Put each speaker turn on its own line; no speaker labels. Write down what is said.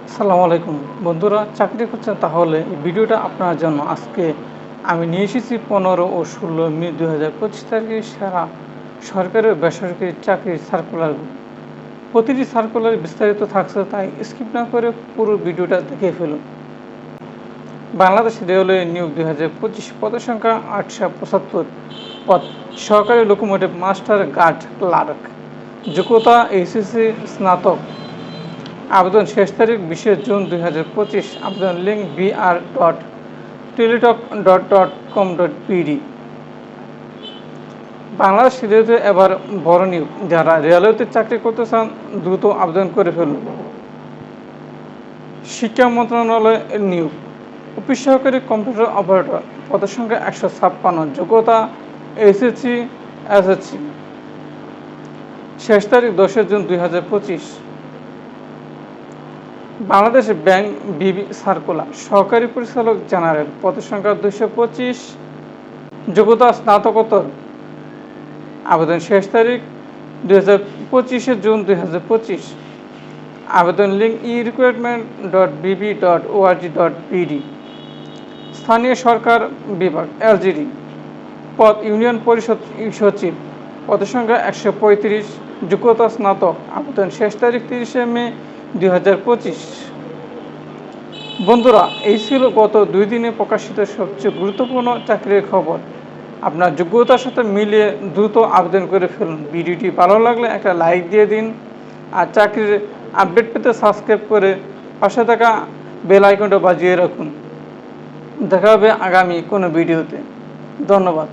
আসসালামু আলাইকুম বন্ধুরা, চাকরি করছেন তাহলে এই ভিডিওটা আপনার জন্য। আজকে আমি নিয়ে এসেছি 15 ও 16 মে 2025 তারিখে সারা সরকারি ও বেসরকারি চাকরির সার্কুলারগুলো। প্রতিটি সার্কুলার বিস্তারিত থাকছে, তাই স্কিপ না করে পুরো ভিডিওটা দেখে ফেলুন। বাংলাদেশ রেলওয়ে নিয়োগ 2025, পদের সংখ্যা 875 পদ, সহকারী লোকোমোটিভ মাস্টার, গার্ড, ক্লার্ক, যোগ্যতা এইচএসসি স্নাতক। আবেদন শেষ তারিখ 20 জুন 2025। আবেদন লিঙ্ক br.teletalk.com.pd। বাংলাদেশ রেলওয়ে এবার বড় নিয়োগ। যারা রেলওয়েতে চাকরি করতে চান দ্রুত আবেদন করে ফেলুন। শিক্ষা মন্ত্রণালয়ের নিয়োগ অফিস সহকারী কম্পিউটার অপারেটর, পদের সংখ্যা 156, যোগ্যতা এসএসসি। শেষ তারিখ 10 জুন 2025। বাংলাদেশ ব্যাংক বিবি সার্কুলার, সহকারী পরিচালক জেনারেল, পদের সংখ্যা 225, যোগ্যতা স্নাতকোত্তর। আবেদন শেষ তারিখ 25 জুন 2025। আবেদন লিঙ্ক e-recruitment.bb.org.pd। স্থানীয় সরকার বিভাগ এলজিডি, পদ ইউনিয়ন পরিষদ সচিব, পদের সংখ্যা 135, যোগ্যতা স্নাতক। আবেদন শেষ তারিখ 30 মে 2025। বন্ধুরা, এই ছিল গত 2 দিনে প্রকাশিত সবচেয়ে গুরুত্বপূর্ণ চাকরির খবর। আপনার যোগ্যতার সাথে মিলিয়ে দ্রুত আবেদন করে ফেলুন। ভিডিওটি ভালো লাগলে একটা লাইক দিয়ে দিন, আর চাকরির আপডেট পেতে সাবস্ক্রাইব করে পাশে থাকা বেল আইকনটা বাজিয়ে রাখুন। দেখা হবে আগামী কোনো ভিডিওতে। ধন্যবাদ।